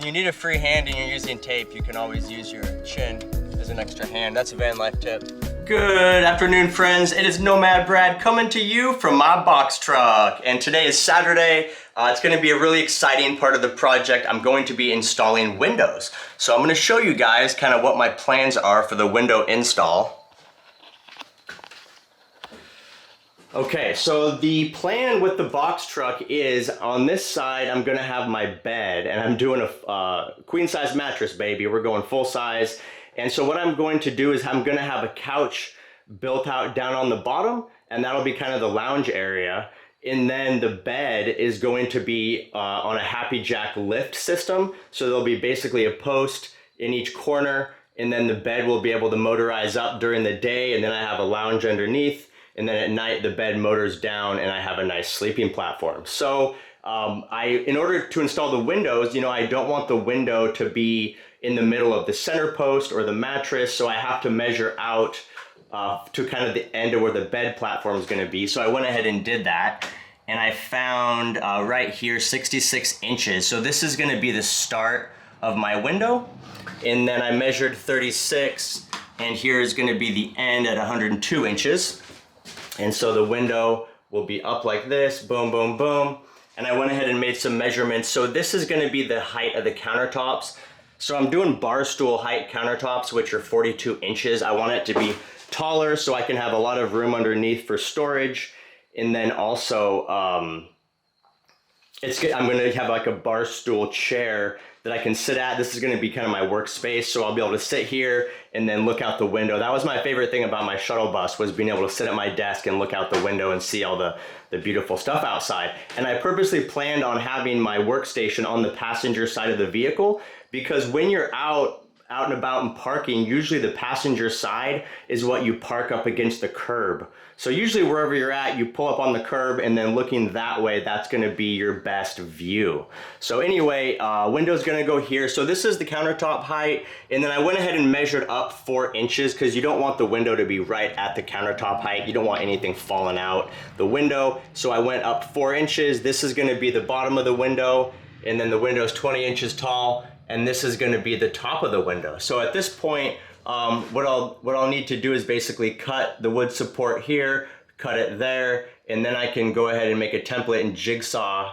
When you need a free hand and you're using tape, you can always use your chin as an extra hand. That's a van life tip. Good afternoon, friends. It is Nomad Brad coming to you from my box truck. And today is Saturday. It's gonna be a really exciting part of the project. I'm going to be installing windows. So I'm gonna show you guys kind of what my plans are for the window install. Okay, so the plan with the box truck is on this side, I'm gonna have my bed, and I'm doing a queen size mattress, baby. We're going full size. And so what I'm going to do is I'm gonna have a couch built out down on the bottom, and that'll be kind of the lounge area. And then the bed is going to be on a Happy Jack lift system. So there'll be basically a post in each corner, and then the bed will be able to motorize up during the day, and then I have a lounge underneath. And then at night, the bed motors down and I have a nice sleeping platform. So in order to install the windows, you know, I don't want the window to be in the middle of the center post or the mattress. So I have to measure out to kind of the end of where the bed platform is gonna be. So I went ahead and did that. And I found right here, 66 inches. So this is gonna be the start of my window. And then I measured 36, and here is gonna be the end at 102 inches. And so the window will be up like this, boom, boom, boom. And I went ahead and made some measurements. So this is gonna be the height of the countertops. So I'm doing bar stool height countertops, which are 42 inches. I want it to be taller so I can have a lot of room underneath for storage. And then also, I'm gonna have like a bar stool chair that I can sit at. This is gonna be kind of my workspace, so I'll be able to sit here and then look out the window. That was my favorite thing about my shuttle bus, was being able to sit at my desk and look out the window and see all the beautiful stuff outside. And I purposely planned on having my workstation on the passenger side of the vehicle, because when you're out and about and parking, usually the passenger side is what you park up against the curb. So usually wherever you're at, you pull up on the curb, and then looking that way, that's gonna be your best view. So anyway, window's gonna go here. So this is the countertop height. And then I went ahead and measured up 4 inches, because you don't want the window to be right at the countertop height. You don't want anything falling out the window. So I went up 4 inches. This is gonna be the bottom of the window, and then the window's 20 inches tall, and this is gonna be the top of the window. So at this point, what I'll need to do is basically cut the wood support here, cut it there, and then I can go ahead and make a template and jigsaw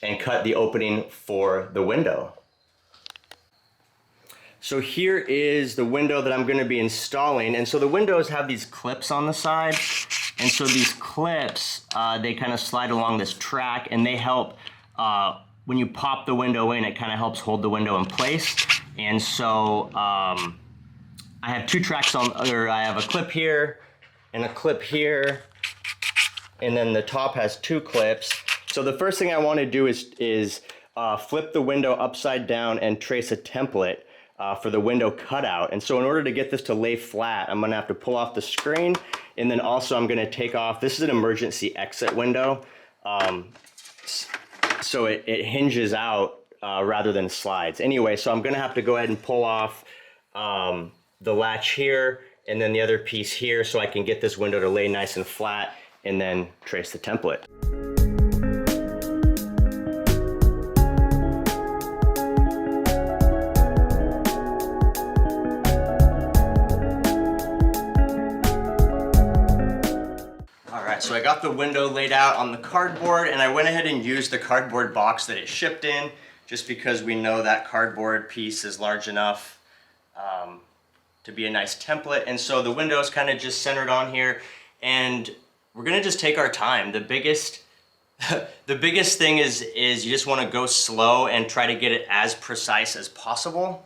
and cut the opening for the window. So here is the window that I'm gonna be installing. And so the windows have these clips on the side. And so these clips, they kind of slide along this track, and they help, when you pop the window in, it kind of helps hold the window in place. And so I have two tracks I have a clip here and a clip here, and then the top has two clips. So the first thing I want to do is flip the window upside down and trace a template for the window cutout. And so in order to get this to lay flat, I'm gonna have to pull off the screen, and then also I'm gonna take off, this is an emergency exit window. So it hinges out rather than slides. Anyway, so I'm gonna have to go ahead and pull off the latch here, and then the other piece here, so I can get this window to lay nice and flat, and then trace the template. So I got the window laid out on the cardboard, and I went ahead and used the cardboard box that it shipped in, just because we know that cardboard piece is large enough to be a nice template. And so the window is kind of just centered on here, and we're gonna just take our time. The biggest thing is you just wanna go slow and try to get it as precise as possible,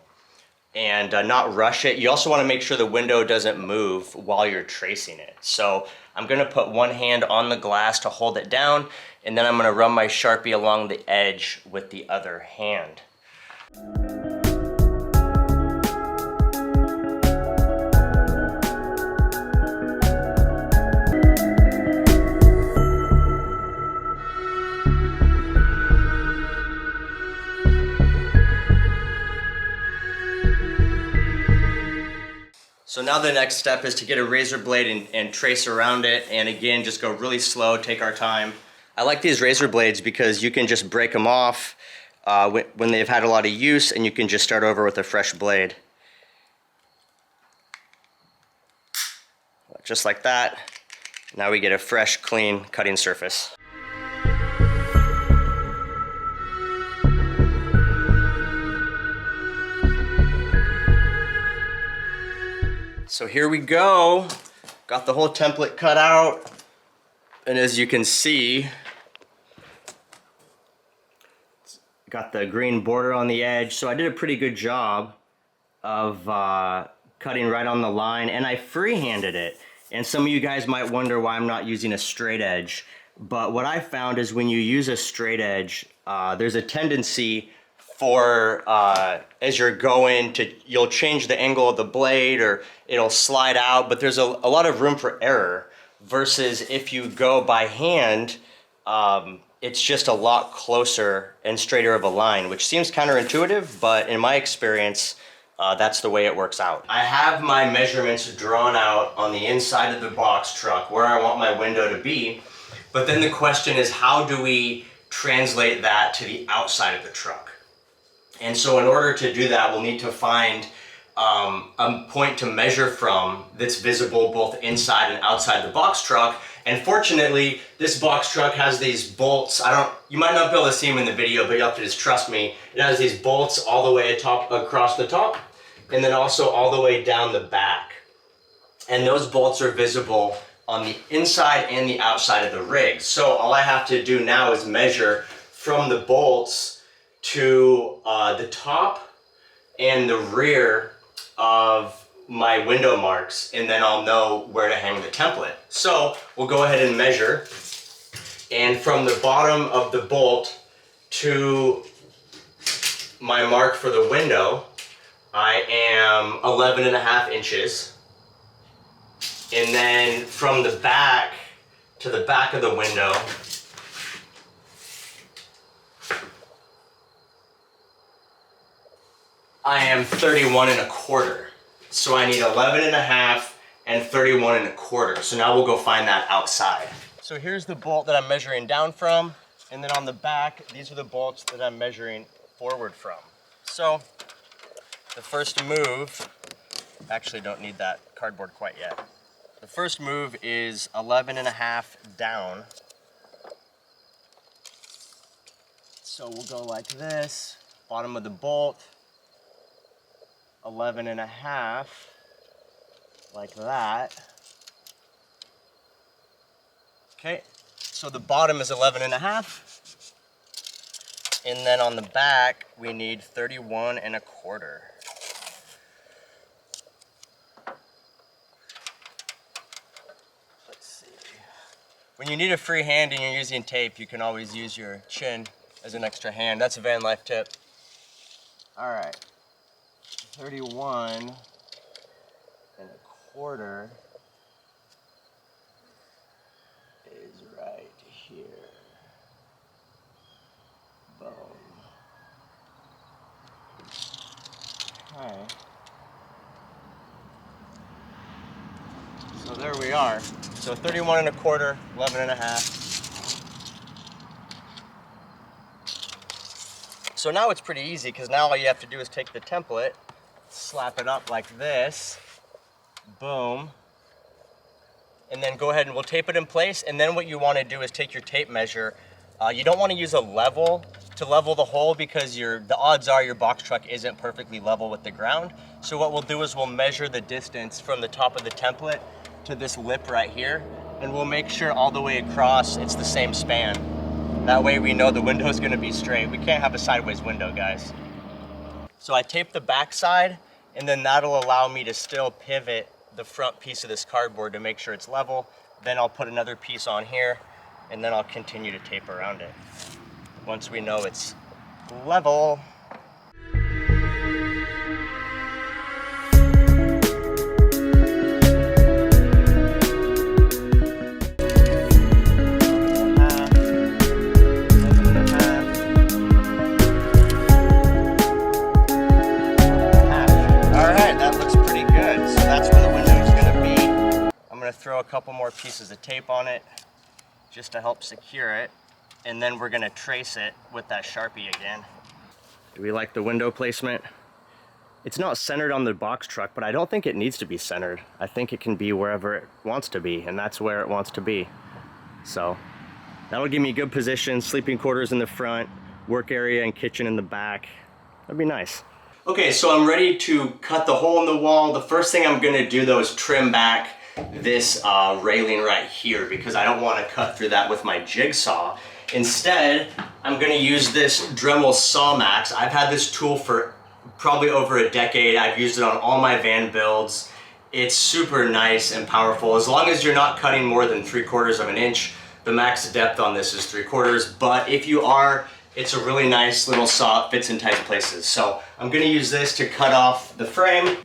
and not rush it. You also wanna make sure the window doesn't move while you're tracing it. So I'm gonna put one hand on the glass to hold it down, and then I'm gonna run my Sharpie along the edge with the other hand. So now the next step is to get a razor blade and trace around it, and again, just go really slow, take our time. I like these razor blades because you can just break them off when they've had a lot of use, and you can just start over with a fresh blade. Just like that. Now we get a fresh, clean cutting surface. So here we go. Got the whole template cut out. And as you can see, got the green border on the edge. So I did a pretty good job of cutting right on the line, and I freehanded it. And some of you guys might wonder why I'm not using a straight edge. But what I found is when you use a straight edge, there's a tendency for, as you're going to, you'll change the angle of the blade or it'll slide out, but there's a lot of room for error. Versus if you go by hand, it's just a lot closer and straighter of a line, which seems counterintuitive, but in my experience, that's the way it works out. I have my measurements drawn out on the inside of the box truck where I want my window to be, but then the question is, how do we translate that to the outside of the truck? And so in order to do that, we'll need to find a point to measure from that's visible both inside and outside the box truck. And fortunately, this box truck has these bolts. You might not be able to see them in the video, but you'll have to just trust me. It has these bolts all the way across the top, and then also all the way down the back. And those bolts are visible on the inside and the outside of the rig. So all I have to do now is measure from the bolts to the top and the rear of my window marks, and then I'll know where to hang the template. So we'll go ahead and measure, and from the bottom of the bolt to my mark for the window, I am 11.5 inches. And then from the back to the back of the window, I am 31.25. So I need 11.5 and 31.25. So now we'll go find that outside. So here's the bolt that I'm measuring down from, and then on the back, these are the bolts that I'm measuring forward from. So the first move, actually don't need that cardboard quite yet. The first move is 11.5 down. So we'll go like this, bottom of the bolt, 11.5, like that. Okay, so the bottom is 11.5, and then on the back we need 31.25. Let's see. When you need a free hand and you're using tape, you can always use your chin as an extra hand. That's a van life tip. All right. 31.25 is right here. Boom. Okay. So there we are. So 31.25, 11.5. So now it's pretty easy, because now all you have to do is take the template, slap it up like this, boom, and then go ahead and we'll tape it in place. And then what you want to do is take your tape measure. You don't want to use a level to level the hole, because the odds are your box truck isn't perfectly level with the ground. So what we'll do is we'll measure the distance from the top of the template to this lip right here, and we'll make sure all the way across it's the same span. That way we know the window is going to be straight. We can't have a sideways window, guys. So I tape the back side, and then that'll allow me to still pivot the front piece of this cardboard to make sure it's level. Then I'll put another piece on here, and then I'll continue to tape around it once we know it's level. Throw a couple more pieces of tape on it just to help secure it, and then we're going to trace it with that Sharpie again. Do we like the window placement? It's not centered on the box truck, but I don't think it needs to be centered. I think it can be wherever it wants to be, and that's where it wants to be. So that'll give me good position, sleeping quarters in the front, work area and kitchen in the back. That'd be nice. Okay, so I'm ready to cut the hole in the wall. The first thing I'm gonna do though is trim back this railing right here because I don't wanna cut through that with my jigsaw. Instead, I'm gonna use this Dremel Sawmax. I've had this tool for probably over a decade. I've used it on all my van builds. It's super nice and powerful. As long as you're not cutting more than 3/4 of an inch, the max depth on this is 3/4, but if you are, it's a really nice little saw, it fits in tight places. So I'm gonna use this to cut off the frame.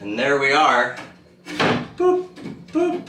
And there we are. Boop, boop.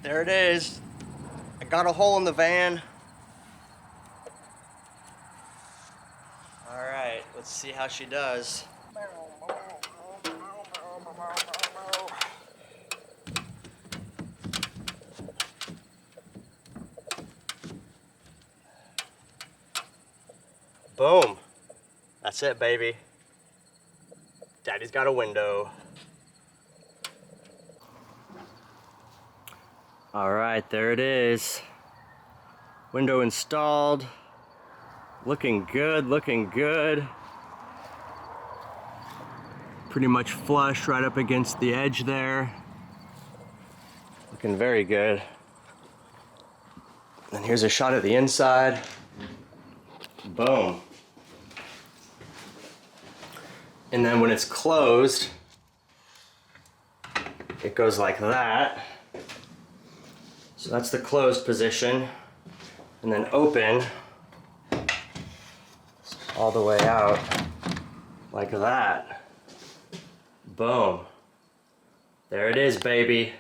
There it is. I got a hole in the van. All right, let's see how she does. Boom. That's it, baby. Daddy's got a window. All right, there it is. Window installed. Looking good, looking good. Pretty much flush right up against the edge there. Looking very good. And here's a shot of the inside. Boom. And then when it's closed, it goes like that. So that's the closed position. And then open all the way out like that. Boom. There it is, baby.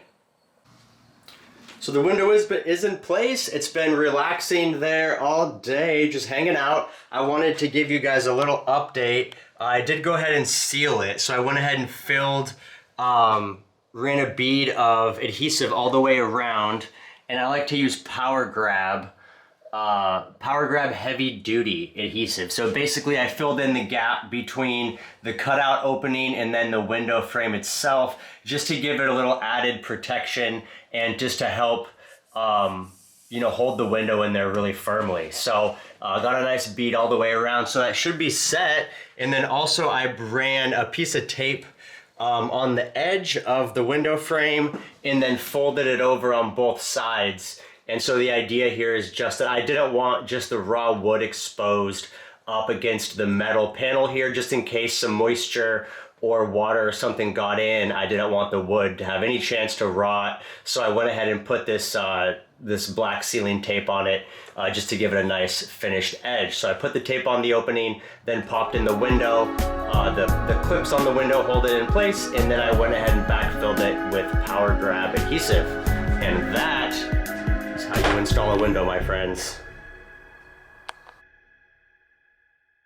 So the window is in place. It's been relaxing there all day, just hanging out. I wanted to give you guys a little update. I did go ahead and seal it. So I went ahead and filled, ran a bead of adhesive all the way around. And I like to use Power Grab heavy duty adhesive. So basically I filled in the gap between the cutout opening and then the window frame itself, just to give it a little added protection and just to help, you know, hold the window in there really firmly. So got a nice bead all the way around. So that should be set. And then also I ran a piece of tape on the edge of the window frame and then folded it over on both sides. And so the idea here is just that I didn't want just the raw wood exposed up against the metal panel here, just in case some moisture or water or something got in. I didn't want the wood to have any chance to rot. So I went ahead and put this this black sealing tape on it just to give it a nice finished edge. So I put the tape on the opening, then popped in the window. The clips on the window hold it in place, and then I went ahead and backfilled it with Power Grab adhesive. And that is how you install a window, my friends.